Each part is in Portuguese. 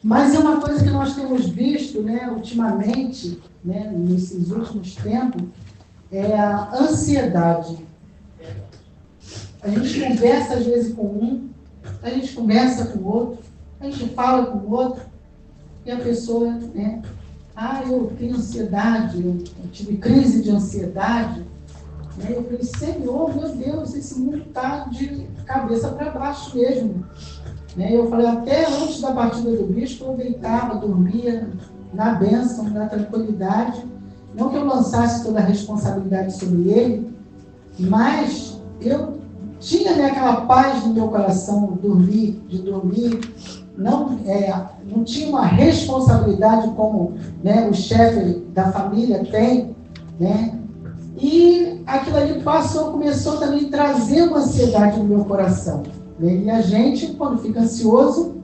Mas é uma coisa que nós temos visto, né, ultimamente, né, nesses últimos tempos, é a ansiedade. A gente conversa às vezes com um, a gente conversa com o outro, a gente fala com o outro, e a pessoa, né, eu tenho ansiedade, eu tive crise de ansiedade. Né? Eu falei, Senhor, meu Deus, esse mundo está de cabeça para baixo mesmo. Né? Eu falei, até antes da partida do bispo, eu deitava, dormia na bênção, na tranquilidade. Não que eu lançasse toda a responsabilidade sobre ele, mas eu tinha, né, aquela paz no meu coração, de dormir, não tinha uma responsabilidade como, né, o chefe da família tem, né? E aquilo ali começou também a trazer uma ansiedade no meu coração. Né? E a gente, quando fica ansioso,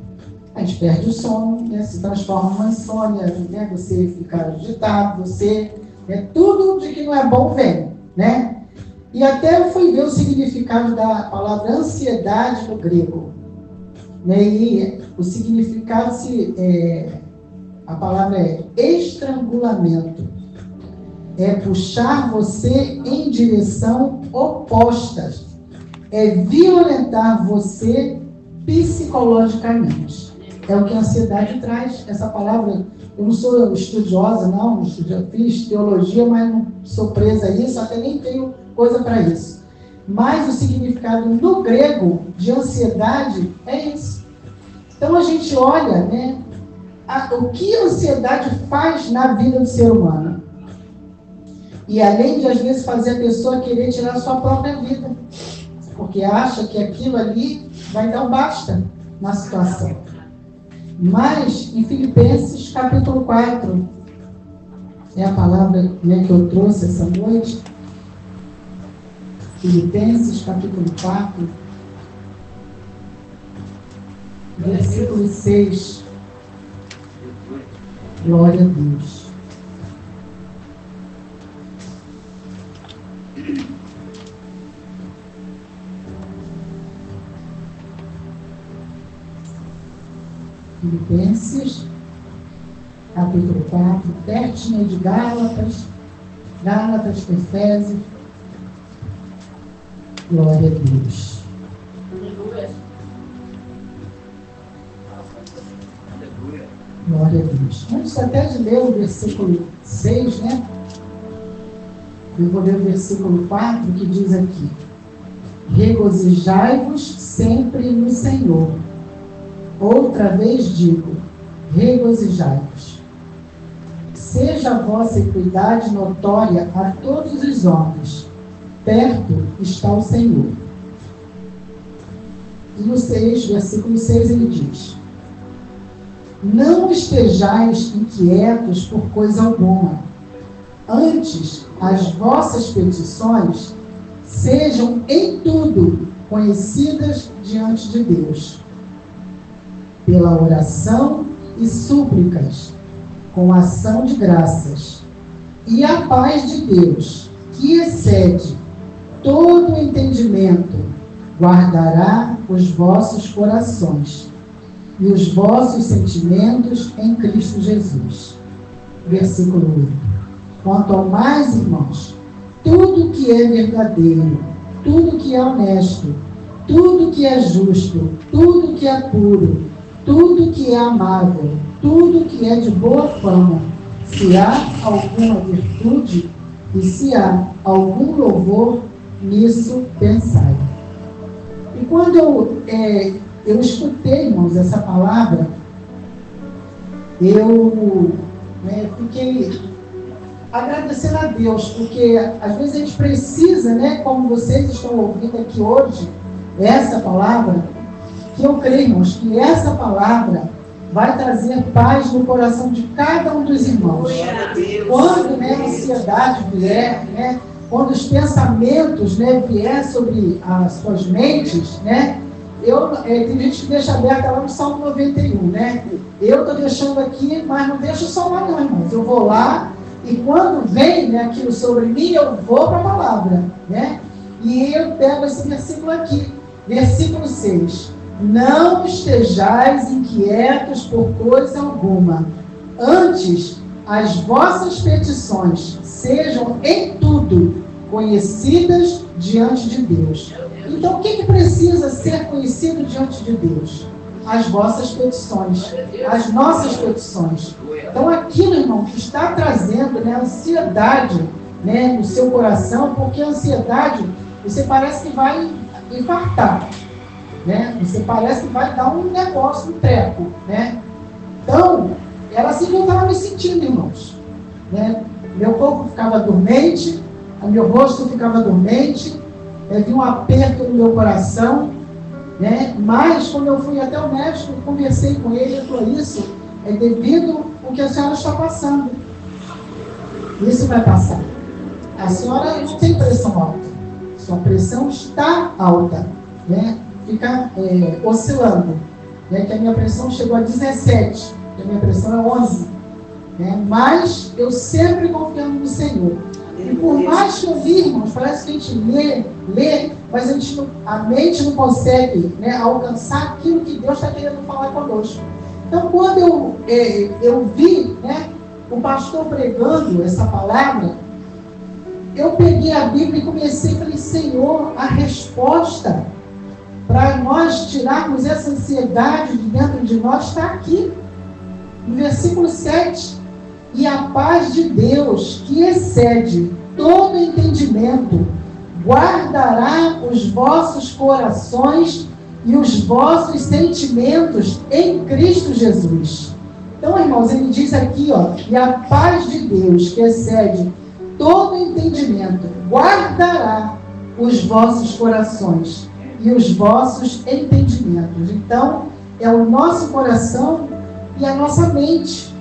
a gente perde o sono, né? Se transforma numa insônia, né? Você fica agitado, tudo de que não é bom vem, né? E até eu fui ver o significado da palavra ansiedade no grego. Né? E o significado, a palavra é estrangulamento. É puxar você em direção oposta. É violentar você psicologicamente. É o que a ansiedade traz. Essa palavra, eu não sou estudiosa, não, já fiz teologia, mas não sou presa a isso, até nem tenho coisa para isso. Mas o significado no grego de ansiedade é isso. Então a gente olha, né, o que a ansiedade faz na vida do ser humano. E além de, às vezes, fazer a pessoa querer tirar a sua própria vida, porque acha que aquilo ali vai dar um basta na situação. Mas, em Filipenses, capítulo 4, é a palavra, né, que eu trouxe essa noite. Filipenses, capítulo 4, versículo 6. Glória a Deus. Filipenses, capítulo 4, pertinho de Gálatas, Efésios. Glória a Deus. Glória a Deus. Antes até de ler o versículo 6, né? Eu vou ler o versículo 4, que diz aqui: regozijai-vos sempre no Senhor. Outra vez digo, regozijai-vos. Seja a vossa equidade notória a todos os homens. Perto está o Senhor. E no 6, versículo 6, ele diz: não estejais inquietos por coisa alguma. Antes, as vossas petições sejam em tudo conhecidas diante de Deus, pela oração e súplicas, com ação de graças. E a paz de Deus, que excede todo o entendimento, guardará os vossos corações e os vossos sentimentos em Cristo Jesus. Versículo 8. Quanto ao mais, irmãos, tudo que é verdadeiro, tudo que é honesto, tudo que é justo, tudo que é puro, tudo que é amável, tudo que é de boa fama, se há alguma virtude e se há algum louvor, nisso pensai. E quando eu escutei, irmãos, essa palavra, eu fiquei agradecendo a Deus, porque às vezes a gente precisa, né, como vocês estão ouvindo aqui hoje, essa palavra, que eu creio, irmãos, que essa palavra vai trazer paz no coração de cada um dos irmãos. Quando, né, a ansiedade vier, né, quando os pensamentos, né, vier sobre as suas mentes, né, tem gente que deixa aberta lá no Salmo 91, né? Eu estou deixando aqui, mas não deixo só lá não, irmãos. Eu vou lá e quando vem, né, aquilo sobre mim, eu vou para a palavra, né? E eu pego esse versículo aqui, versículo 6. não estejais inquietos por coisa alguma. Antes, as vossas petições sejam em tudo conhecidas diante de Deus. Então, o que precisa ser conhecido diante de Deus? As vossas petições, as nossas petições. Então, aquilo, irmão, que está trazendo, né, ansiedade, né, no seu coração, porque a ansiedade, você parece que vai infartar, né? Você parece que vai dar um negócio, um treco, né? Então, era assim que eu estava me sentindo, irmãos, né? Meu corpo ficava dormente, meu rosto ficava dormente, havia um aperto no meu coração, né? Mas quando eu fui até o médico, conversei com ele, ele falou: isso é devido ao que a senhora está passando. Isso vai passar. A senhora não tem pressão alta, sua pressão está alta, né? Fica oscilando, né? Que a minha pressão chegou a 17, que a minha pressão é 11, né? Mas eu sempre confiando no Senhor. E por mais que eu vi, irmãos, parece que a gente lê, mas a mente não consegue, né, alcançar aquilo que Deus está querendo falar conosco. Então, quando eu vi, né, o pastor pregando essa palavra, eu peguei a Bíblia e comecei a falar: Senhor, a resposta para nós tirarmos essa ansiedade de dentro de nós está aqui, no versículo 7. E a paz de Deus, que excede todo entendimento, guardará os vossos corações e os vossos sentimentos em Cristo Jesus. Então, irmãos, ele diz aqui, ó, e a paz de Deus, que excede todo entendimento, guardará os vossos corações e os vossos entendimentos. Então, é o nosso coração e a nossa mente,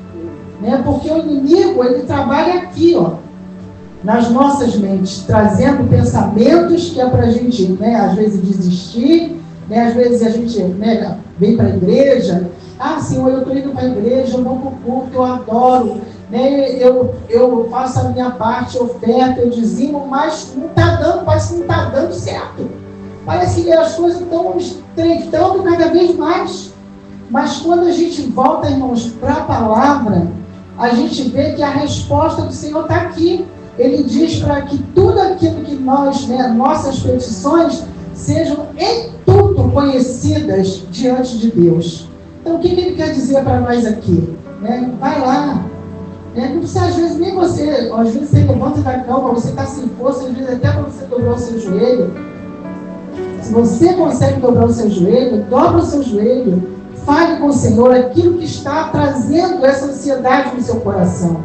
né? Porque o inimigo, ele trabalha aqui, ó, nas nossas mentes, trazendo pensamentos que é para a gente, né, às vezes desistir, né? Às vezes a gente, né, vem para a igreja: ah, Senhor, eu estou indo para a igreja, eu vou para o culto, eu adoro, né? Eu faço a minha parte, oferta, eu dizimo, mas não está dando, parece que não está dando certo. Parece que as coisas estão estreitando cada vez mais. Mas quando a gente volta, irmãos, para a palavra, a gente vê que a resposta do Senhor está aqui. Ele diz para que tudo aquilo que nós, né, nossas petições, sejam em tudo conhecidas diante de Deus. Então, o que ele quer dizer para nós aqui? Né? Vai lá. Né? Não precisa, às vezes, nem você. Às vezes você levanta da cama, você está sem força, às vezes até quando você dobrou o seu joelho. Se você consegue dobrar o seu joelho, dobra o seu joelho, fale com o Senhor aquilo que está trazendo essa ansiedade no seu coração.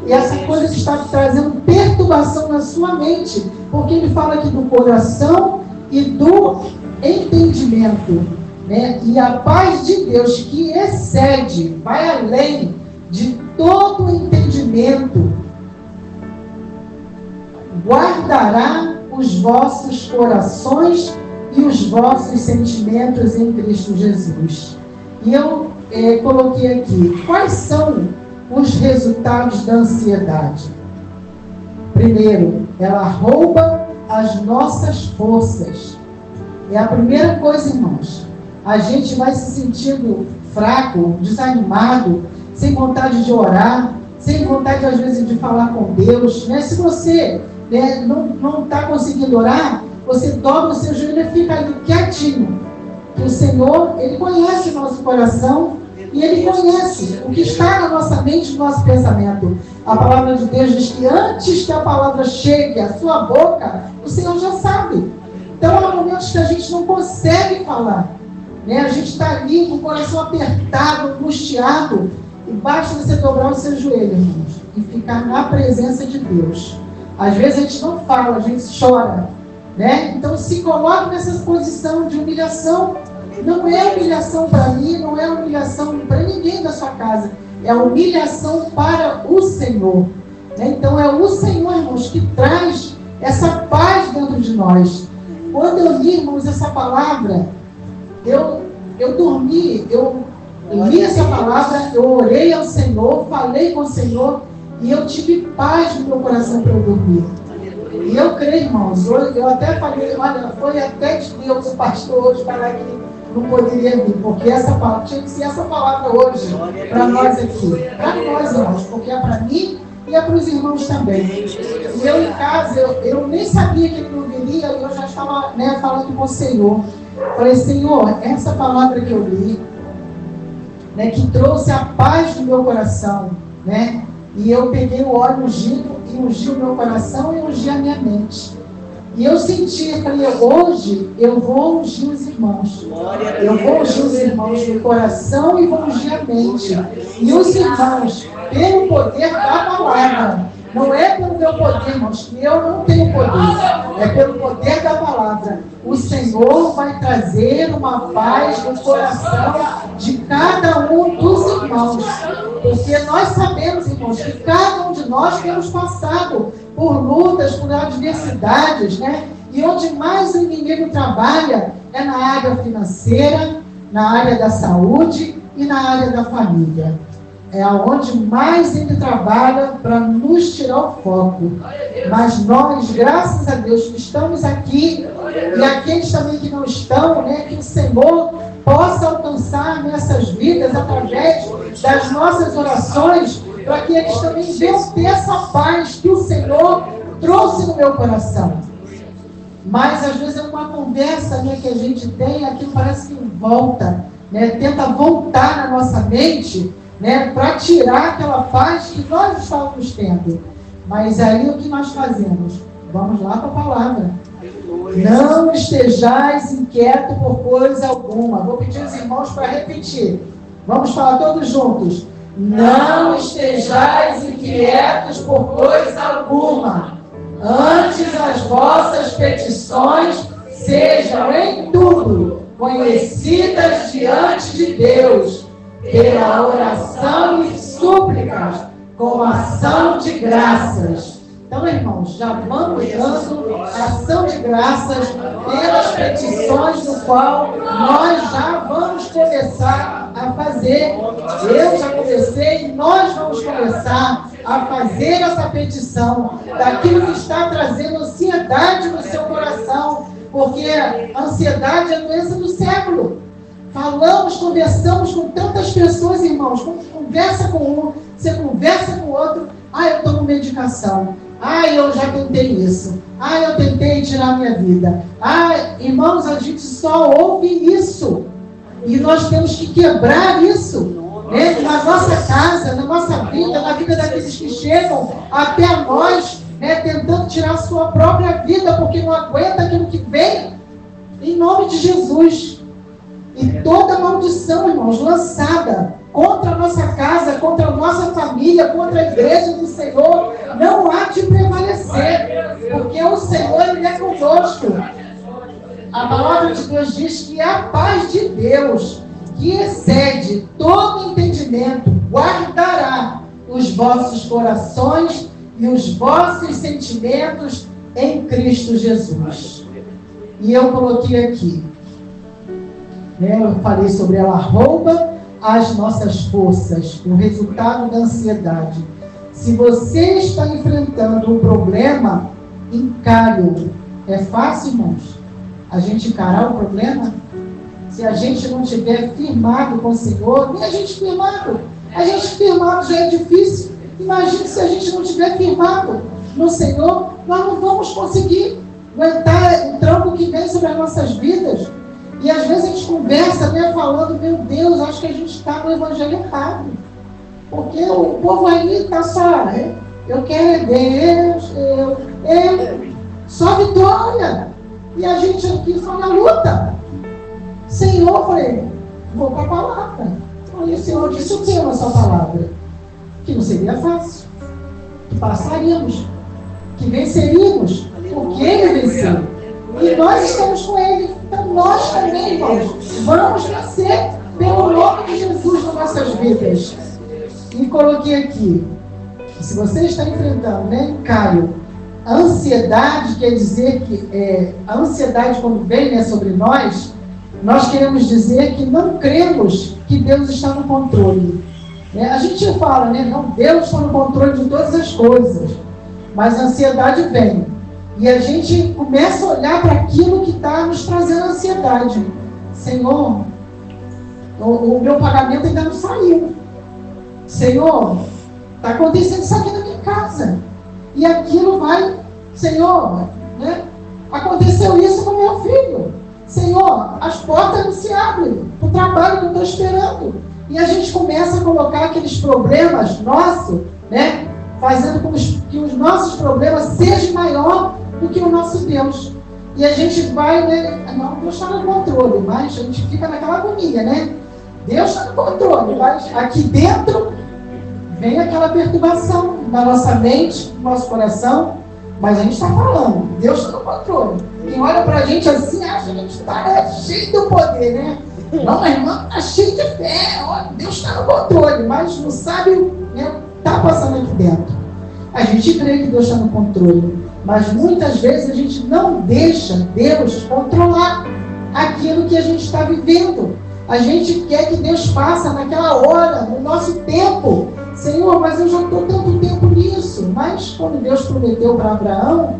E essa coisa que está trazendo perturbação na sua mente. Porque ele fala aqui do coração e do entendimento. Né? E a paz de Deus, que excede, vai além de todo entendimento, guardará os vossos corações e os vossos sentimentos em Cristo Jesus. E eu coloquei aqui: quais são os resultados da ansiedade? Primeiro, ela rouba as nossas forças. É a primeira coisa, irmãos. A gente vai se sentindo fraco, desanimado, sem vontade de orar, sem vontade, às vezes, de falar com Deus. Né? Se você, né, não está conseguindo orar, você dobra o seu joelho e fica ali quietinho. Que o Senhor, Ele conhece o nosso coração e Ele conhece o que está na nossa mente, no nosso pensamento. A palavra de Deus diz que antes que a palavra chegue à sua boca, o Senhor já sabe. Então, há momentos que a gente não consegue falar. Né? A gente está ali com o coração apertado, angustiado. E basta você dobrar o seu joelho, irmãos, e ficar na presença de Deus. Às vezes a gente não fala, a gente chora. Né? Então se coloque nessa posição de humilhação. Não é humilhação para mim, não é humilhação para ninguém da sua casa. É humilhação para o Senhor. Né? Então é o Senhor, irmãos, que traz essa paz dentro de nós. Quando eu li, irmãos, essa palavra, eu dormi, eu li essa palavra, eu orei ao Senhor, falei com o Senhor, e eu tive paz no meu coração para eu dormir. E eu creio, irmãos, eu até falei, olha, foi até de Deus o pastor hoje falar que não poderia vir, porque essa palavra tinha que ser essa palavra hoje, para nós aqui. Para nós, irmãos, porque é para mim e é para os irmãos também. E eu em casa, eu nem sabia que ele não viria, e eu já estava, né, falando com o Senhor. Falei, Senhor, essa palavra que eu li, né, que trouxe a paz no meu coração, né? E eu peguei o óleo ungido e ungi o meu coração e ungi a minha mente. E eu senti, falei, hoje eu vou ungir os irmãos. Eu vou ungir os irmãos no coração e vou ungir a mente. E os irmãos, pelo poder da palavra. Não é pelo meu poder, irmãos, que eu não tenho poder. É pelo poder da palavra. O Senhor vai trazer uma paz no coração de cada um dos irmãos. Porque nós sabemos, irmãos, que cada um de nós temos passado por lutas, por adversidades, né? E onde mais o inimigo trabalha é na área financeira, na área da saúde e na área da família. É onde mais ele trabalha para nos tirar o foco. Mas nós, graças a Deus, que estamos aqui, e aqueles também que não estão, né, que o Senhor possa alcançar nessas vidas através das nossas orações, para que eles também venham ter essa paz que o Senhor trouxe no meu coração. Mas às vezes é uma conversa, né, que a gente tem, aquilo parece que volta, né, tenta voltar na nossa mente, né, para tirar aquela paz que nós estávamos tendo. Mas aí o que nós fazemos? Vamos lá para a palavra. Não estejais inquieto por coisa alguma. Vou pedir aos irmãos para repetir. Vamos falar todos juntos. Não estejais inquietos por coisa alguma. Antes as vossas petições sejam em tudo conhecidas diante de Deus, pela oração e súplicas, com ação de graças. Então, irmãos, já vamos dando ação de graças pelas petições no qual nós já vamos começar a fazer. Eu já comecei e nós vamos começar a fazer essa petição daquilo que está trazendo ansiedade no seu coração, porque a ansiedade é a doença do século. Falamos, conversamos com tantas pessoas, irmãos, conversa com um, você conversa com o outro, eu tomo medicação, eu já tentei isso, eu tentei tirar minha vida. Irmãos, a gente só ouve isso, e nós temos que quebrar isso, né? Na nossa casa, na nossa vida, na vida daqueles que chegam até nós, né, tentando tirar a sua própria vida, porque não aguenta aquilo que vem, em nome de Jesus. E toda maldição, irmãos, lançada contra a nossa casa, contra a nossa família, contra a igreja do Senhor, não há de prevalecer, porque o Senhor, Ele é conosco. A palavra de Deus diz que a paz de Deus, que excede todo entendimento, guardará os vossos corações e os vossos sentimentos em Cristo Jesus. E eu coloquei aqui, eu falei sobre ela rouba as nossas forças, o resultado da ansiedade. Se você está enfrentando um problema, encare-o. É fácil, irmãos, a gente encarar o problema? Se a gente não estiver firmado com o Senhor, nem a gente firmado. A gente firmado já é difícil. Imagine se a gente não estiver firmado no Senhor, nós não vamos conseguir aguentar o trampo que vem sobre as nossas vidas. E às vezes a gente conversa, né, falando, meu Deus, acho que a gente está no evangelho errado. Porque o povo aí está só, eu quero Deus, só vitória. E a gente aqui só na luta. Senhor, eu falei, vou para a palavra. E o Senhor disse o que na sua palavra? Que não seria fácil. Que passaríamos. Que venceríamos. Porque Ele venceu. E nós estamos com Ele. Então nós também, irmãos, vamos vencer pelo nome de Jesus nas nossas vidas. E coloquei aqui, se você está enfrentando, né, Caio, a ansiedade quer dizer que a ansiedade quando vem, né, sobre nós queremos dizer que não cremos que Deus está no controle. A gente fala, né, não, Deus está no controle de todas as coisas, mas a ansiedade vem. E a gente começa a olhar para aquilo que está nos trazendo ansiedade. Senhor, o meu pagamento ainda não saiu. Senhor, está acontecendo isso aqui na minha casa. E aquilo vai, Senhor, né? Aconteceu isso com meu filho. Senhor, as portas não se abrem para o trabalho que eu estou esperando. E a gente começa a colocar aqueles problemas nossos, né? Fazendo com que os nossos problemas sejam maior do que o nosso Deus. E a gente vai, né? Não, Deus está no controle, mas a gente fica naquela agonia, né? Deus está no controle, mas aqui dentro vem aquela perturbação na nossa mente, no nosso coração, mas a gente está falando, Deus está no controle. Quem olha para a gente assim, acha que a gente está cheio do poder, né? Não, meu irmão está cheio de fé, olha, Deus está no controle, mas não sabe o que está passando aqui dentro. A gente crê que Deus está no controle, mas muitas vezes a gente não deixa Deus controlar aquilo que a gente está vivendo. A gente quer que Deus faça naquela hora, no nosso tempo. Senhor, mas eu já estou tanto tempo nisso. Mas quando Deus prometeu para Abraão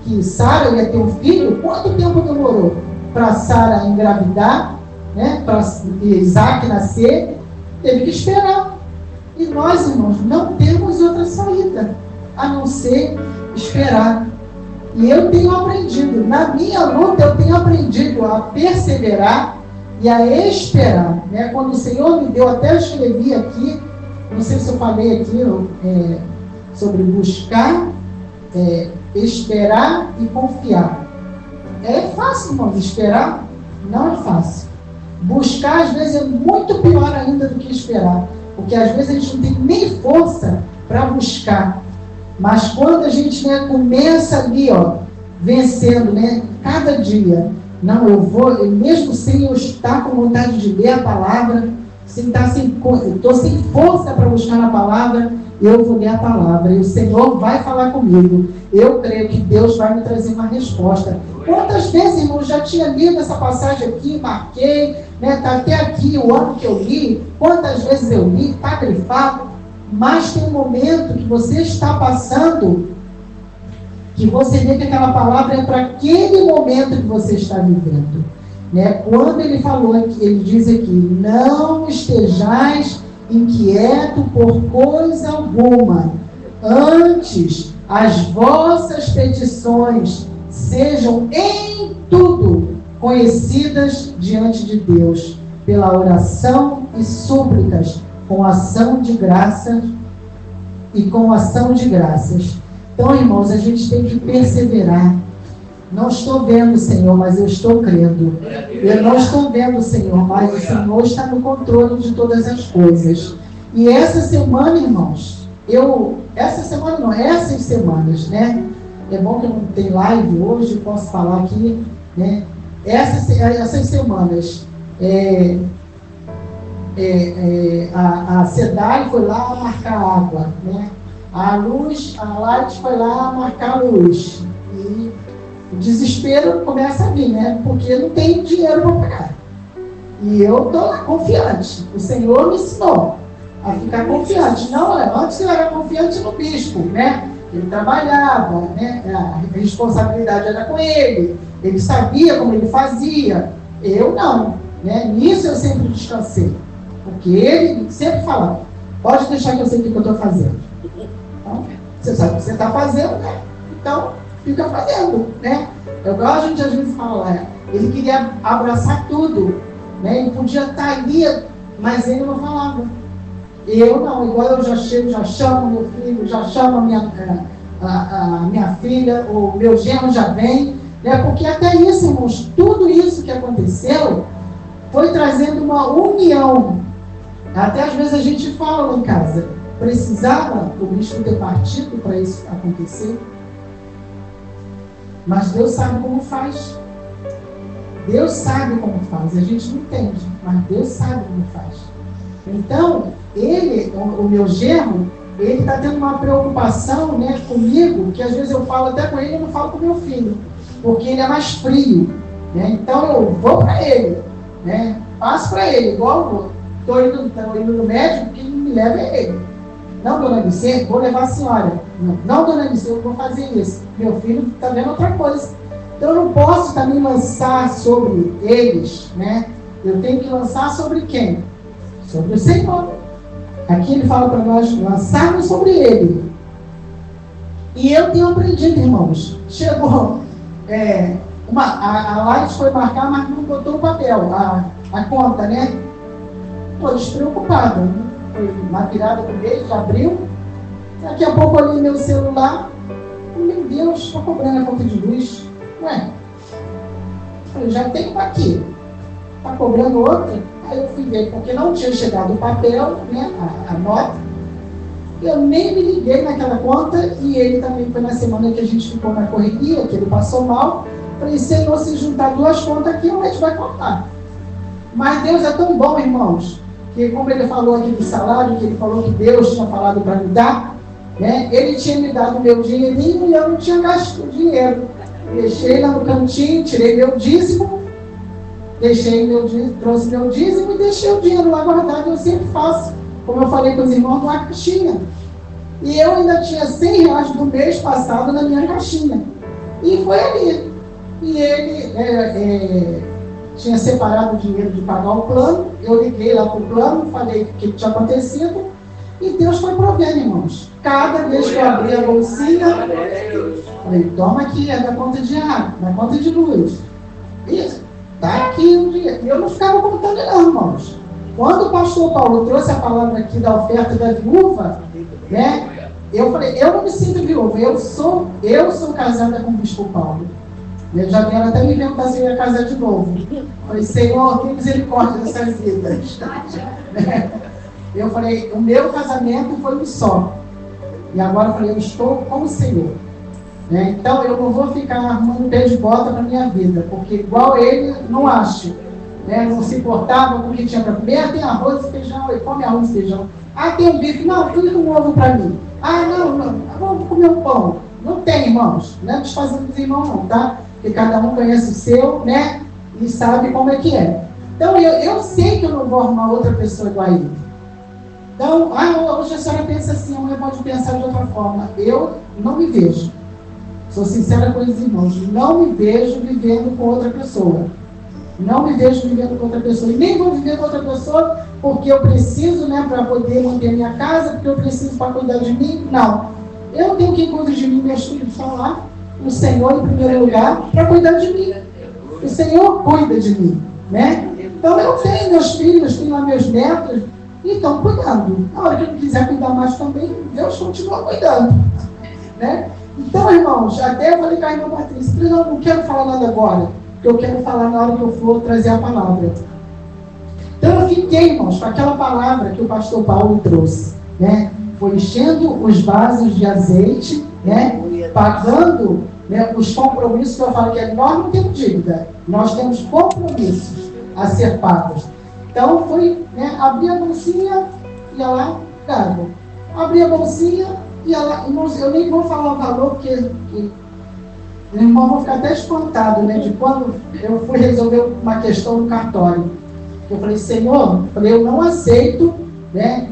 que Sara ia ter um filho, quanto tempo demorou para Sara engravidar, né, para Isaac nascer? Teve que esperar. E nós, irmãos, não temos outra saída a não ser esperar. E eu tenho aprendido, na minha luta, eu tenho aprendido a perseverar e a esperar. Né? Quando o Senhor me deu, até eu escrevi aqui, não sei se eu falei aqui sobre buscar, esperar e confiar. É fácil, irmãos, esperar não é fácil. Buscar, às vezes, é muito pior ainda do que esperar. Porque, às vezes, a gente não tem nem força para buscar. Mas, quando a gente começa ali, vencendo, cada dia, não, eu vou, mesmo sem eu estar com vontade de ler a palavra, eu estou sem força para buscar a palavra, eu vou ler a palavra, e o Senhor vai falar comigo. Eu creio que Deus vai me trazer uma resposta. Quantas vezes, irmão, eu já tinha lido essa passagem aqui, marquei, está até aqui o ano que eu li, quantas vezes eu li, está grifado, mas tem um momento que você está passando, que você vê que aquela palavra é para aquele momento que você está vivendo. Quando ele falou, ele diz aqui, não estejais inquieto por coisa alguma, antes as vossas petições sejam em tudo conhecidas diante de Deus, pela oração e súplicas, com ação de graças e com ação de graças. Então, irmãos, a gente tem que perseverar. Não estou vendo, Senhor, mas eu estou crendo. Eu não estou vendo, Senhor, mas o Senhor está no controle de todas as coisas. E essa semana, irmãos, essas semanas, né? É bom que eu não tenho live hoje, eu posso falar aqui, né? Essas semanas, a SEDAI foi lá marcar água, né? A Light foi lá marcar luz. E o desespero começa a vir, né? Porque não tem dinheiro para pagar. E eu estou lá confiante. O Senhor me ensinou a ficar confiante. Não, antes eu era confiante no bispo, né? Ele trabalhava, né? A responsabilidade era com ele. Ele sabia como ele fazia. Eu não, né? Nisso eu sempre descansei. Porque ele sempre falava, pode deixar que eu sei o que eu estou fazendo. Então, você sabe o que você está fazendo, né? Então, fica fazendo, né? Igual a gente às vezes fala, ele queria abraçar tudo, né? Ele podia estar ali, mas ele não falava. Eu não, igual eu já chego, já chamo meu filho, já chamo a minha filha, o meu genro já vem, né? Porque até isso, irmãos, tudo isso que aconteceu foi trazendo uma união. Até às vezes a gente fala lá em casa, precisava o bispo ter partido para isso acontecer? Mas Deus sabe como faz. Deus sabe como faz. A gente não entende, mas Deus sabe como faz. Então, o meu genro, ele está tendo uma preocupação, né, comigo, que às vezes eu falo até com ele e não falo com meu filho, porque ele é mais frio, né? Então eu vou para ele, né? Passo para ele, igual estou indo no médico, quem me leva é ele. Não, dona Vicente, vou levar a senhora. Não, dona Vicente, eu vou fazer isso. Meu filho está vendo outra coisa. Então eu não posso também lançar sobre eles, né? Eu tenho que lançar sobre quem? Sobre o Senhor. Aqui ele fala para nós lançarmos sobre ele. E eu tenho aprendido, irmãos. Chegou, a Light foi marcar, mas não botou o papel, a conta, né? Estou despreocupada. Né? Foi uma virada do mês, de abril. Daqui a pouco eu olhei meu celular. Meu Deus, estou cobrando a conta de luz. Ué, eu já tenho aqui. Está cobrando outra? Aí eu fui ver, porque não tinha chegado o papel, né, a nota. Eu nem me liguei naquela conta, e ele também foi na semana que a gente ficou na correria, que ele passou mal. Falei, Senhor, se juntar duas contas aqui, a gente vai contar. Mas Deus é tão bom, irmãos, que como ele falou aqui do salário, que ele falou que Deus tinha falado para me dar, né, ele tinha me dado meu dinheirinho e eu não tinha gasto o dinheiro. Deixei lá no cantinho, tirei meu dízimo, trouxe meu dízimo e deixei o dinheiro lá guardado. Eu sempre faço, como eu falei com os irmãos, numa caixinha. E eu ainda tinha R$100 do mês passado na minha caixinha. E foi ali. E ele tinha separado o dinheiro de pagar o plano. Eu liguei lá para o plano, falei o que tinha acontecido. E Deus foi provendo, irmãos. Cada vez que eu abri a bolsinha, falei, toma aqui, é da conta de água, da conta de luz. Isso, tá aqui um dia. E eu não ficava contando não, irmãos. Quando o pastor Paulo trouxe a palavra aqui da oferta da viúva, né, eu falei, eu não me sinto viúva, eu sou casada com o bispo Paulo. Eu já vieram até me perguntar se eu ia casar de novo. Eu falei, Senhor, tem misericórdia dessas vidas. Eu falei, o meu casamento foi um só. E agora eu falei, eu estou com o Senhor. Então eu não vou ficar arrumando pé de bota para a minha vida, porque igual ele, não acho. Não se importava com o que tinha para comer. Tem arroz e feijão, ele come arroz e feijão. Tem um bife, não, tudo um ovo para mim. Não, vamos comer um pão. Não tem, irmãos. Não é desfazendo dos irmãos não, tá? Porque cada um conhece o seu, né? E sabe como é que é. Então eu sei que eu não vou arrumar outra pessoa igual a ele. Então, hoje a senhora pensa assim, amanhã pode pensar de outra forma. Eu não me vejo. Sou sincera com os irmãos. Não me vejo vivendo com outra pessoa. Não me vejo vivendo com outra pessoa. E nem vou viver com outra pessoa porque eu preciso, né, para poder manter minha casa, porque eu preciso para cuidar de mim. Não. Eu tenho que cuidar de mim, meus filhos estão lá. O Senhor em primeiro lugar para cuidar de mim. O Senhor cuida de mim, né? Então eu tenho meus filhos, tenho lá meus netos, e estão cuidando. Na hora que ele quiser cuidar mais também, Deus continua cuidando, né? Então, irmãos, até eu falei com a irmã Patrícia, não quero falar nada agora, porque eu quero falar na hora que eu for trazer a palavra. Então eu fiquei, irmãos, com aquela palavra que o pastor Paulo trouxe, né? Foi enchendo os vasos de azeite, né? Pagando, né, os compromissos que eu falo que nós não temos dívida, nós temos compromissos a ser pagos. Então foi, né, abrir a bolsinha, ia lá, água. Abrir a bolsinha, ia lá, irmãos, eu nem vou falar o valor, porque o irmão vai ficar até espantado, né, de quando eu fui resolver uma questão no cartório. Eu falei, Senhor, eu não aceito, né,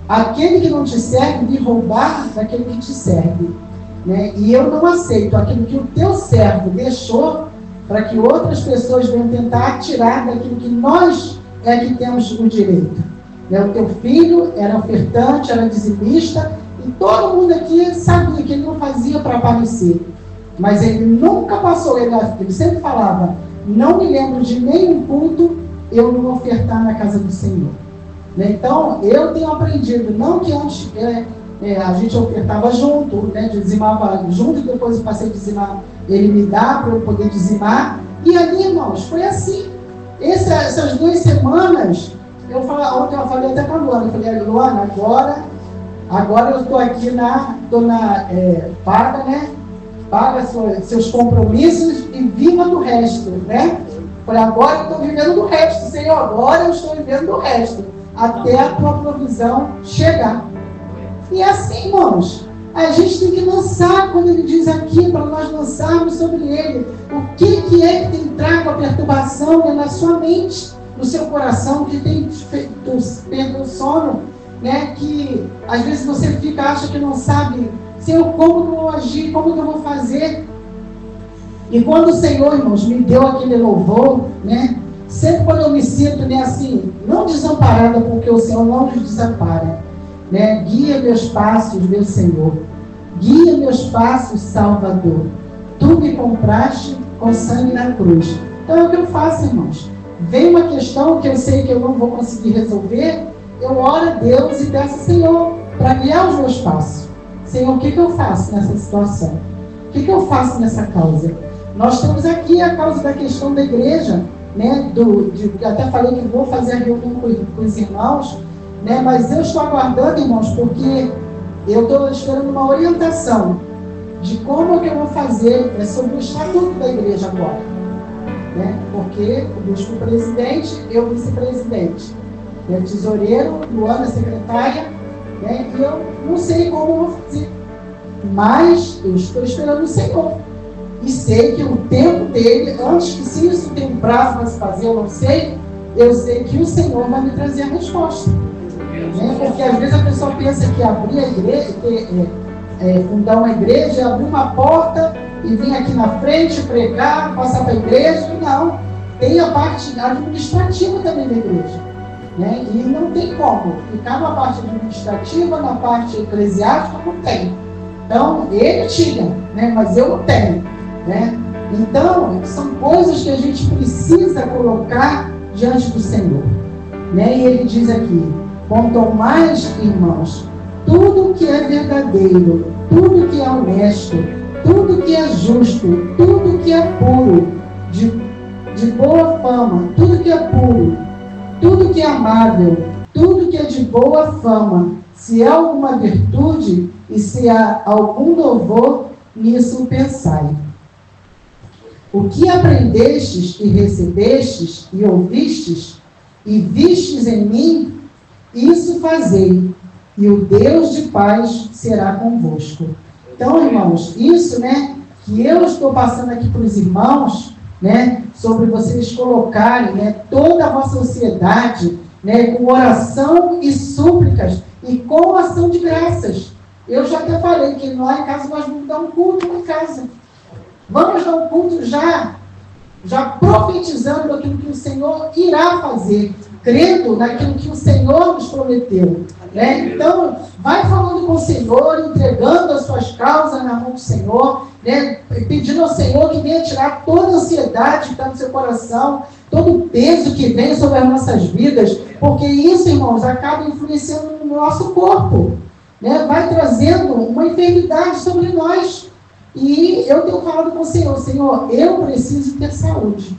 aquele que não te serve me roubar daquele que te serve. Né? E eu não aceito aquilo que o teu servo deixou para que outras pessoas venham tentar tirar daquilo que nós é que temos o direito. Né? O teu filho era ofertante, era dizimista, e todo mundo aqui sabia que ele não fazia para aparecer. Mas ele nunca passou, ele sempre falava, não me lembro de nenhum culto eu não ofertar na casa do Senhor. Né? Então, eu tenho aprendido, não que antes... a gente ofertava junto, né, dizimava junto, e depois eu passei a dizimar, ele me dá para eu poder dizimar, e ali, irmãos, foi assim. Essas 2 semanas, ontem eu falei até com a Luana, eu falei, Luana, agora eu estou aqui paga, né, paga seus compromissos e viva do resto, né, falei, agora eu estou vivendo do resto, Senhor, agora eu estou vivendo do resto, até a tua provisão chegar. E assim, irmãos, a gente tem que lançar, quando ele diz aqui, para nós lançarmos sobre ele, o que é que tem trago a perturbação na sua mente, no seu coração, que tem perdido o sono, né? Que às vezes você acha que não sabe, Senhor, como que eu vou agir, como que eu vou fazer. E quando o Senhor, irmãos, me deu aquele louvor, né? Sempre quando eu me sinto, né, assim, não desamparada, porque o Senhor não nos desampara, né? Guia meus passos, meu Senhor. Guia meus passos, Salvador. Tu me compraste com sangue na cruz. Então é o que eu faço, irmãos. Vem uma questão que eu sei que eu não vou conseguir resolver, eu oro a Deus e peço, Senhor, para guiar os meus passos. Senhor, o que eu faço nessa situação? O que eu faço nessa causa? Nós temos aqui a causa da questão da igreja, né? Até falei que vou fazer a reunião com os irmãos, né? Mas eu estou aguardando, irmãos, porque eu estou esperando uma orientação de como que eu vou fazer sobre o estatuto da igreja agora, né? Porque o bispo presidente, eu vice-presidente, né? Tesoureiro, Luana secretária, né? E eu não sei como eu vou fazer, mas eu estou esperando o Senhor. E sei que o tempo dele, antes que se isso tem um prazo para se fazer, eu sei que o Senhor vai me trazer a resposta. Né? Porque às vezes a pessoa pensa que abrir a igreja, fundar uma igreja, é abrir uma porta e vir aqui na frente, pregar, passar para a igreja. Não, tem a parte administrativa também da igreja. Né? E não tem como ficar na parte administrativa, na parte eclesiástica, não tem. Então, ele tinha, né? Mas eu não tenho. Né? Então, são coisas que a gente precisa colocar diante do Senhor. Né? E ele diz aqui, quanto mais, irmãos, tudo que é verdadeiro, tudo que é honesto, tudo que é justo, tudo que é puro, de boa fama, tudo que é puro, tudo que é amável, tudo que é de boa fama, se há alguma virtude e se há algum louvor, nisso pensai. O que aprendestes e recebestes e ouvistes e vistes em mim, isso fazei, e o Deus de paz será convosco. Então, irmãos, isso, né, que eu estou passando aqui para os irmãos, né, sobre vocês colocarem, né, toda a vossa ansiedade, né, com oração e súplicas e com ação de graças. Eu já até falei que lá em casa nós vamos dar um culto em casa. Vamos dar um culto já profetizando aquilo que o Senhor irá fazer, crendo naquilo que o Senhor nos prometeu. Né? Então, vai falando com o Senhor, entregando as suas causas na mão do Senhor, né? Pedindo ao Senhor que venha tirar toda a ansiedade que está no seu coração, todo o peso que vem sobre as nossas vidas, porque isso, irmãos, acaba influenciando no nosso corpo. Né? Vai trazendo uma enfermidade sobre nós. E eu tenho falado com o Senhor, Senhor, eu preciso ter saúde.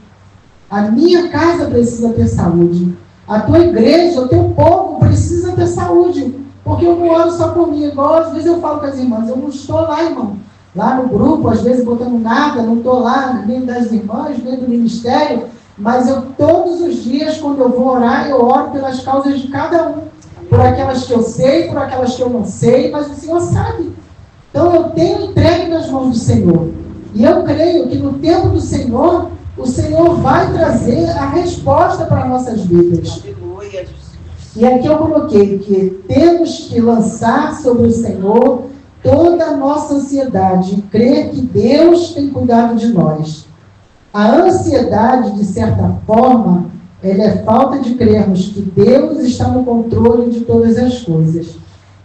A minha casa precisa ter saúde. A tua igreja, o teu povo precisa ter saúde. Porque eu não oro só por mim. Igual às vezes eu falo com as irmãs, eu não estou lá, irmão. Lá no grupo, às vezes botando nada, não estou lá, nem das irmãs, nem do ministério. Mas eu todos os dias, quando eu vou orar, eu oro pelas causas de cada um. Por aquelas que eu sei, por aquelas que eu não sei, mas o Senhor sabe. Então eu tenho entregue nas mãos do Senhor. E eu creio que no tempo do Senhor, o Senhor vai trazer a resposta para nossas vidas. E aqui eu coloquei que temos que lançar sobre o Senhor toda a nossa ansiedade e crer que Deus tem cuidado de nós. A ansiedade, de certa forma, ela é falta de crermos que Deus está no controle de todas as coisas.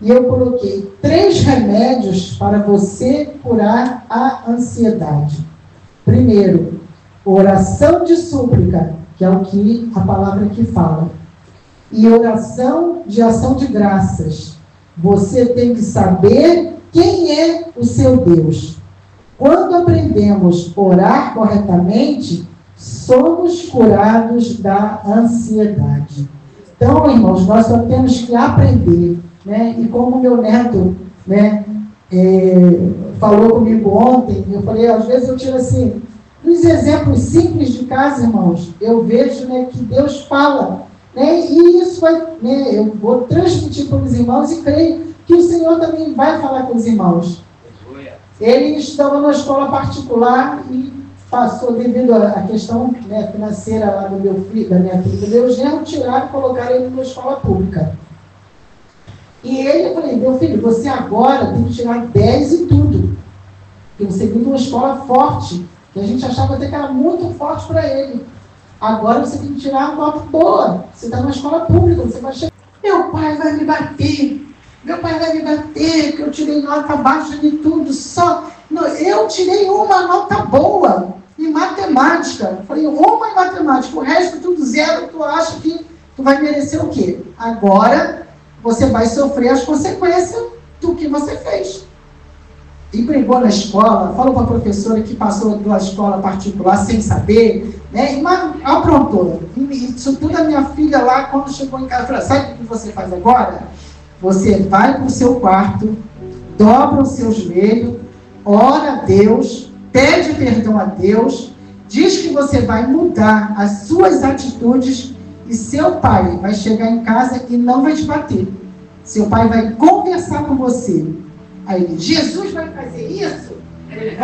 E eu coloquei 3 remédios para você curar a ansiedade. Primeiro, oração de súplica, que é o que a palavra aqui fala. E oração de ação de graças. Você tem que saber quem é o seu Deus. Quando aprendemos a orar corretamente, somos curados da ansiedade. Então, irmãos, nós só temos que aprender. Né? E como meu neto, né, falou comigo ontem, eu falei, às vezes eu tiro assim, nos exemplos simples de casa, irmãos, eu vejo, né, que Deus fala, né, e isso vai, né, eu vou transmitir para os irmãos e creio que o Senhor também vai falar com os irmãos. Ele estava numa escola particular e passou, devido à questão, né, financeira lá do meu filho, da minha filha, do meu genro, tiraram e colocaram ele numa escola pública. E ele, eu falei, meu filho, você agora tem que tirar 10 e tudo. Porque você vive numa escola forte. que a gente achava até que era muito forte para ele. Agora você tem que tirar uma nota boa. Você está numa escola pública, você vai chegar. Meu pai vai me bater. Meu pai vai me bater, que eu tirei nota baixa de tudo. Não, eu tirei uma nota boa em matemática. Falei, uma em matemática, o resto tudo zero. Tu acha que tu vai merecer o quê? Agora você vai sofrer as consequências do que você fez. E brigou na escola, falou para a professora que passou pela escola particular sem saber, né? Mas aprontou. Isso tudo a minha filha lá, quando chegou em casa, falou, sabe o que você faz agora? Você vai para o seu quarto, dobra o seu joelho, ora a Deus, pede perdão a Deus, diz que você vai mudar as suas atitudes e seu pai vai chegar em casa e não vai te bater. Seu pai vai conversar com você. Aí ele, Jesus vai fazer isso? Ele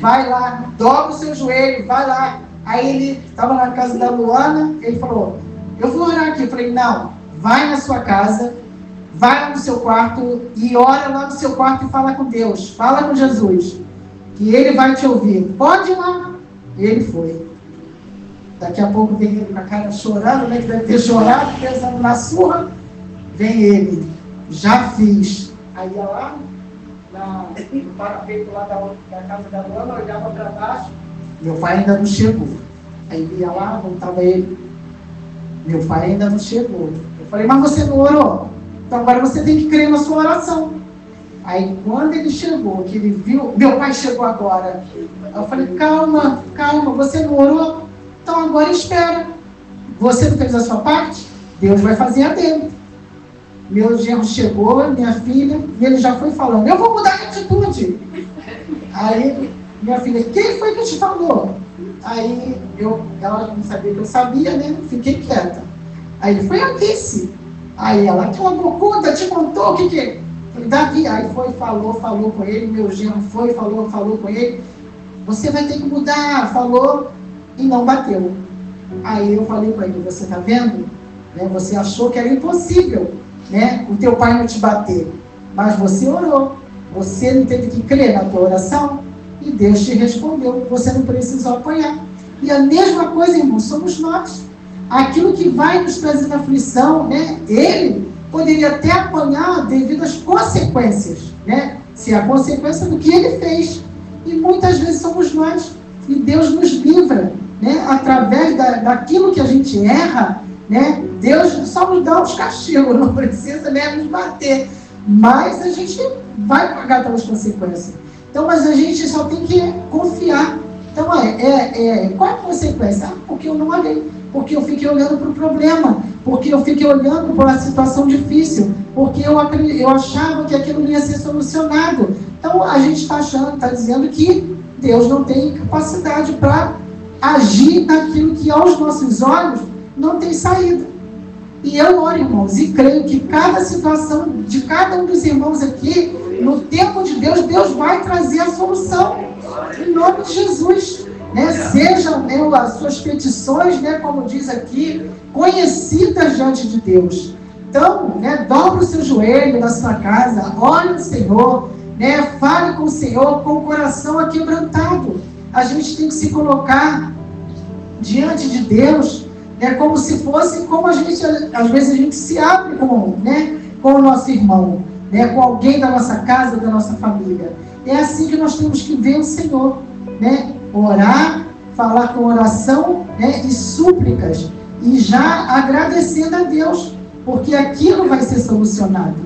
vai lá, dobra o seu joelho, vai lá. Aí ele estava na casa da Luana, ele falou, eu vou orar aqui. Eu falei, não, vai na sua casa, vai lá no seu quarto e ora lá no seu quarto e fala com Deus, fala com Jesus, que ele vai te ouvir. Pode ir lá. E ele foi. Daqui a pouco vem ele com a cara chorando, né, que deve ter chorado, pensando na surra. Vem ele, já fiz. Aí ia lá, no parapeito lá da casa da Luana, olhava para baixo, meu pai ainda não chegou. Aí ia lá, voltava ele, meu pai ainda não chegou. Eu falei, mas você não orou? Então agora você tem que crer na sua oração. Aí quando ele chegou, que ele viu, meu pai chegou agora. Eu falei, calma, você não orou? Então agora espera. Você não fez a sua parte? Deus vai fazer a dele. Meu genro chegou, minha filha, e ele já foi falando, eu vou mudar de atitude. Aí, minha filha, quem foi que te falou? Aí, ela não sabia que eu sabia, né? Fiquei quieta. Aí ele foi a Alice. Aí ela, tua bocuda, te contou o que é? Falei, Davi, aí falou com ele, meu genro falou com ele, você vai ter que mudar, falou, e não bateu. Aí eu falei para ele, você está vendo? Né? Você achou que era impossível, né, o teu pai não te bater, mas você orou, você não teve que crer na tua oração e Deus te respondeu, você não precisou apanhar. E a mesma coisa, irmão, somos nós. Aquilo que vai nos trazer aflição, né, ele poderia até apanhar devido às consequências, né, se a consequência do que ele fez, e muitas vezes somos nós, e Deus nos livra, né, através daquilo que a gente erra, né? Deus só nos dá os castigos, não precisa, né, nos bater, mas a gente vai pagar pelas consequências. Então, mas a gente só tem que confiar. Então, qual é a consequência? Porque eu não olhei, porque eu fiquei olhando para o problema, porque eu fiquei olhando para a situação difícil, porque eu achava que aquilo não ia ser solucionado. Então, a gente está dizendo que Deus não tem capacidade para agir naquilo que aos nossos olhos não tem saída. E eu oro, irmãos, e creio que cada situação de cada um dos irmãos aqui, no tempo de Deus, Deus vai trazer a solução. Em nome de Jesus. Né? Sejam, né, as suas petições, né, como diz aqui, conhecidas diante de Deus. Então, né, dobra o seu joelho na sua casa, ore o Senhor, né, fale com o Senhor com o coração aquebrantado. A gente tem que se colocar diante de Deus, né, como se fosse, como a gente, às vezes a gente se abre com o nosso irmão, né, com alguém da nossa casa, da nossa família. É assim que nós temos que ver o Senhor, né, orar, falar com oração, né, e súplicas, e já agradecendo a Deus, porque aquilo vai ser solucionado.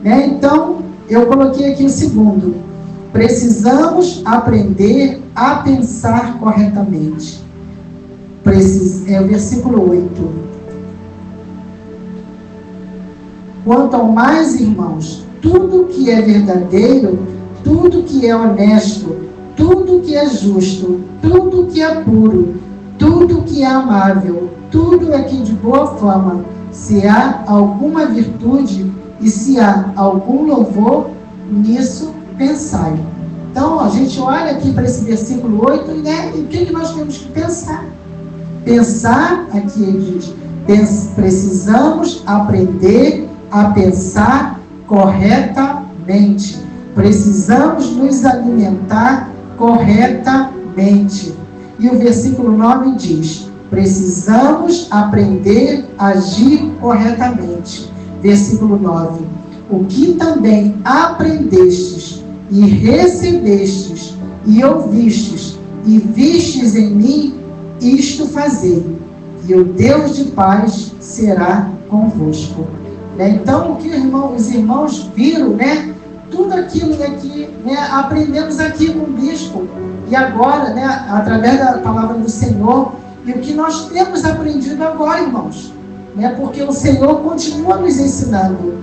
Né? Então, eu coloquei aqui o segundo: precisamos aprender a pensar corretamente. É o versículo 8. Quanto ao mais, irmãos, tudo que é verdadeiro, tudo que é honesto, tudo que é justo, tudo que é puro, tudo que é amável, tudo aqui de boa fama, se há alguma virtude e se há algum louvor, nisso pensai. Então, a gente olha aqui para esse versículo 8, né, e o que nós temos que pensar? Pensar, aqui ele diz, precisamos aprender a pensar corretamente. Precisamos nos alimentar corretamente. mente. E o versículo 9 diz: precisamos aprender a agir corretamente. Versículo 9: o que também aprendestes e recebestes e ouvistes e vistes em mim, isto fazei, e o Deus de paz será convosco. Então, o que os irmãos viram, né? Tudo aquilo que aprendemos aqui com o bispo, e agora, através da palavra do Senhor, e o que nós temos aprendido agora, irmãos, porque o Senhor continua nos ensinando,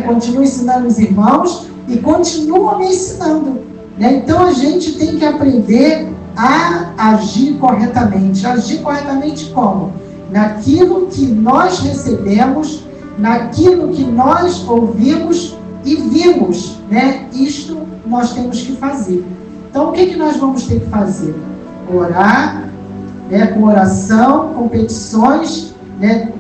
continua ensinando os irmãos e continua me ensinando. Então, a gente tem que aprender a agir corretamente. Agir corretamente como? Naquilo que nós recebemos, naquilo que nós ouvimos e vimos, isto nós temos que fazer. Então, o que nós vamos ter que fazer? Orar, com oração, com petições,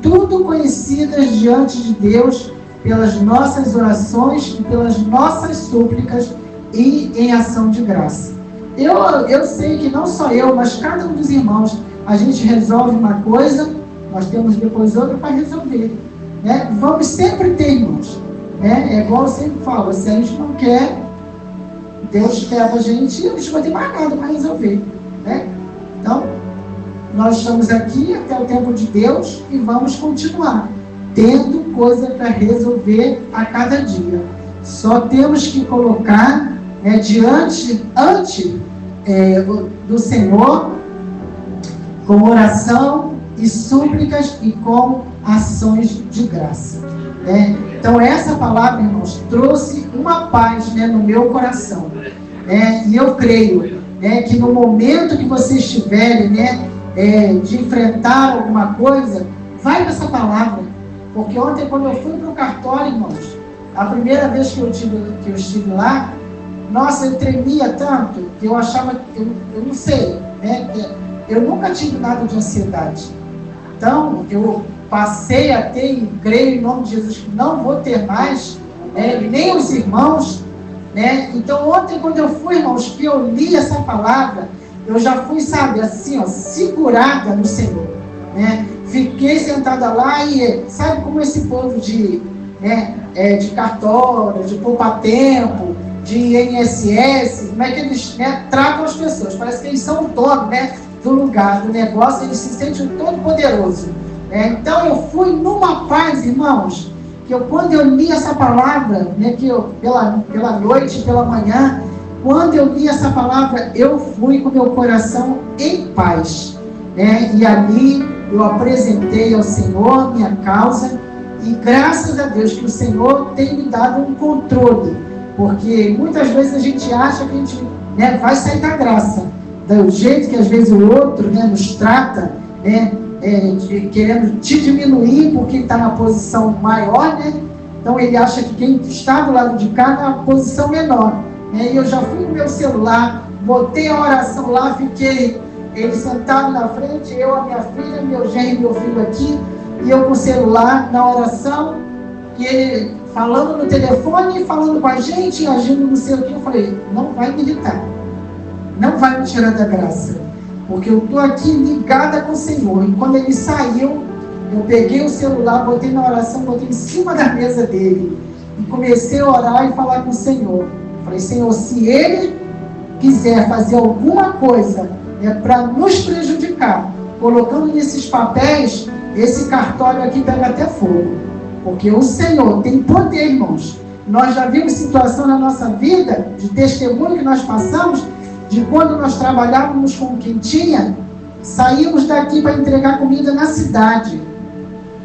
tudo conhecidas diante de Deus, pelas nossas orações e pelas nossas súplicas e em ação de graça. Eu sei que não só eu, mas cada um dos irmãos, a gente resolve uma coisa, nós temos depois outra para resolver. Vamos sempre ter, irmãos. É igual eu sempre falo, se a gente não quer, Deus quer a gente, a gente não vai ter mais nada para resolver. Então, nós estamos aqui até o tempo de Deus e vamos continuar tendo coisa para resolver a cada dia. Só temos que colocar diante do Senhor com oração e súplicas e com ações de graça. Então, essa palavra, irmãos, trouxe uma paz no meu coração. E eu creio que no momento que vocês estiverem de enfrentar alguma coisa, vai com essa palavra. Porque ontem, quando eu fui para o cartório, irmãos, a primeira vez que eu estive lá, nossa, eu tremia tanto que eu achava, eu não sei, eu nunca tive nada de ansiedade. Então, eu passei a ter, e creio em nome de Jesus, que não vou ter mais, nem os irmãos, Então, ontem, quando eu fui, irmãos, que eu li essa palavra, eu já fui, sabe, assim, segurada no Senhor, Fiquei sentada lá e, sabe como esse povo de cartório, de poupa-tempo, de INSS, como é que eles tratam as pessoas? Parece que eles são o dono do lugar, do negócio, eles se sentem todo poderoso. Então eu fui numa paz, irmãos, que quando eu li essa palavra, que eu, pela noite, pela manhã, quando eu li essa palavra, eu fui com meu coração em paz. E ali eu apresentei ao Senhor minha causa, e graças a Deus que o Senhor tem me dado um controle, porque muitas vezes a gente acha que a gente vai sair da graça, do jeito que às vezes o outro nos trata, querendo te diminuir porque está na posição maior, então ele acha que quem está do lado de cá está na posição menor. E eu já fui no meu celular, botei a oração lá, fiquei ele sentado na frente, eu, a minha filha, meu genro e meu filho aqui, e eu com o celular na oração, e ele falando no telefone, falando com a gente, agindo no seu aqui. Eu falei, não vai me irritar, não vai me tirar da graça, porque eu estou aqui ligada com o Senhor. E quando ele saiu, eu peguei o celular, botei na oração, botei em cima da mesa dele, e comecei a orar e falar com o Senhor. Falei, Senhor, se ele quiser fazer alguma coisa para nos prejudicar, colocando nesses papéis, esse cartório aqui pega até fogo, porque o Senhor tem poder, irmãos. Nós já vimos situação na nossa vida, de testemunho que nós passamos, de quando nós trabalhávamos com quem tinha, saímos daqui para entregar comida na cidade,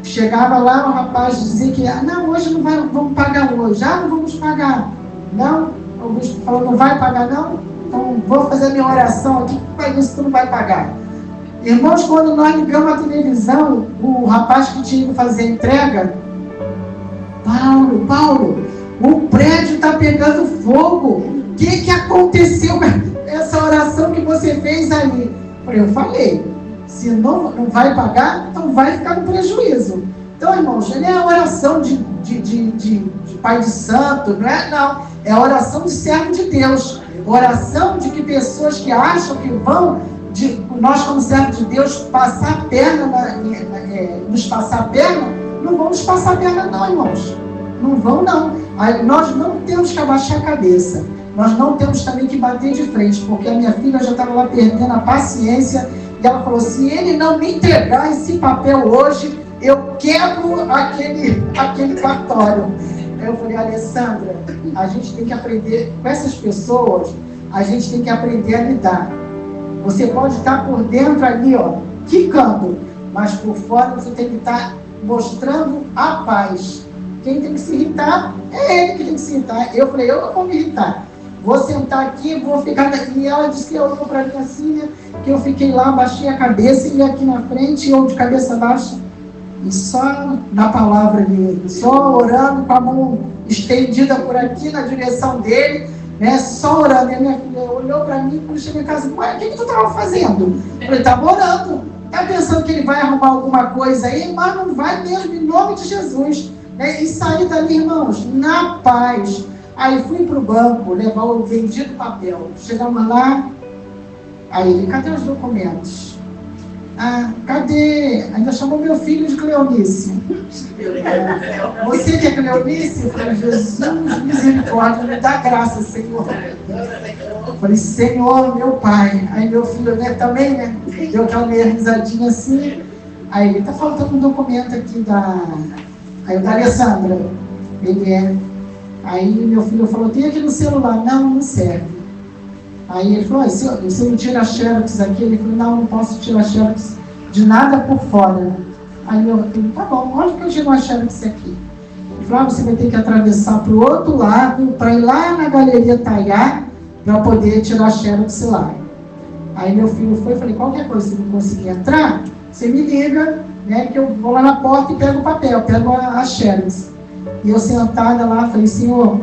chegava lá o rapaz dizia que, não, hoje não vamos pagar hoje, não vamos pagar, não, o bispo falou, não vai pagar não? Então, vou fazer minha oração aqui, vai ver se tu não vai pagar. Irmãos, quando nós ligamos a televisão, o rapaz que tinha que fazer a entrega, Paulo, o prédio está pegando fogo. O que aconteceu com essa oração que você fez ali? Eu falei, se não vai pagar, então vai ficar no prejuízo. Então, irmãos, não é a oração de pai de santo, não, é a oração de servo de Deus. Oração de que pessoas que acham que vão, nós como servos de Deus, passar a perna, nos passar a perna, não vão nos passar a perna não, irmãos. Não vão não. Nós não temos que abaixar a cabeça. Nós não temos também que bater de frente, porque a minha filha já estava lá perdendo a paciência, e ela falou, se ele não me entregar esse papel hoje, eu quebro aquele cartório. Eu falei, Alessandra, a gente tem que aprender com essas pessoas, a gente tem que aprender a lidar. Você pode estar por dentro ali, quicando, mas por fora você tem que estar mostrando a paz. Quem tem que se irritar é ele que tem que se irritar. Eu falei, eu não vou me irritar. Vou sentar aqui, vou ficar daqui. E ela disse que eu olhou para mim assim, né, que eu fiquei lá, baixei a cabeça e aqui na frente, eu de cabeça baixa. E só na palavra dele, só orando com a mão estendida por aqui na direção dele, né? Só orando. E a minha filha olhou para mim quando cheguei em casa, mãe, o que tu estava fazendo? Eu falei, estava orando. Está pensando que ele vai arrumar alguma coisa aí? Mas não vai mesmo, em nome de Jesus. Né? E saí dali, irmãos, na paz. Aí fui para o banco levar o bendito papel. Chegamos lá, aí ele, cadê os documentos? Ah, cadê? Ainda chamou meu filho de Cleonice. Você que é Cleonice? Eu falei, Jesus, misericórdia, me dá graça, Senhor. Eu falei, Senhor, meu Pai. Aí meu filho, né, também, né, deu aquela meia risadinha assim. Aí ele, tá faltando um documento aqui Aí eu, da Alessandra. Ele é. Aí meu filho falou, tem aqui no celular. Não serve. Aí ele falou, você não tira xerox aqui? Ele falou, não posso tirar xerox de nada por fora. Aí eu falei, tá bom, onde que eu tiro uma xerox aqui? Ele falou, você vai ter que atravessar para o outro lado, para ir lá na Galeria Taiá, para poder tirar xerox lá. Aí meu filho foi, falei, qualquer coisa, se não conseguir entrar, você me liga, né, que eu vou lá na porta e pego o papel, pego a xerox. E eu sentada lá, falei, Senhor,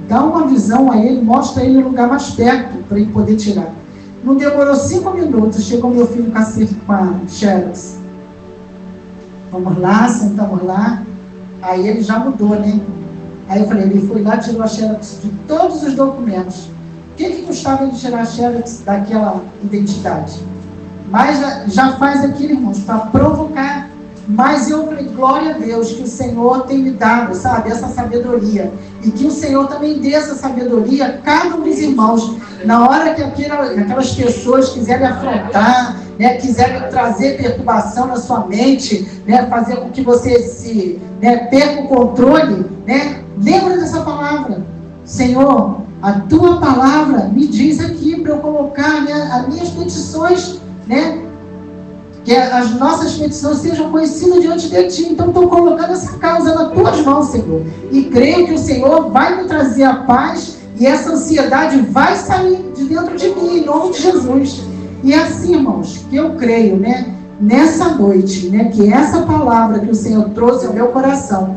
dá uma visão a ele, mostra ele o lugar mais perto para ele poder tirar. Não demorou 5 minutos, chegou meu filho com a xerox. Vamos lá, sentamos lá. Aí ele já mudou, né? Aí eu falei, ele foi lá, tirou a xerox de todos os documentos. O que custava ele tirar a xerox daquela identidade? Mas já faz aquilo, irmãos, para provocar. Mas eu falei, glória a Deus, que o Senhor tem me dado, sabe, essa sabedoria. E que o Senhor também dê essa sabedoria a cada um dos irmãos. Na hora que aquelas pessoas quiserem afrontar, né, quiserem trazer perturbação na sua mente, né, fazer com que você perca o controle, né, lembra dessa palavra. Senhor, a tua palavra me diz aqui para eu colocar, né, as minhas petições, né, que as nossas petições sejam conhecidas diante de Ti. Então, estou colocando essa causa nas Tuas mãos, Senhor. E creio que o Senhor vai me trazer a paz e essa ansiedade vai sair de dentro de mim, em nome de Jesus. E assim, irmãos, que eu creio, né, nessa noite, né, que essa palavra que o Senhor trouxe ao meu coração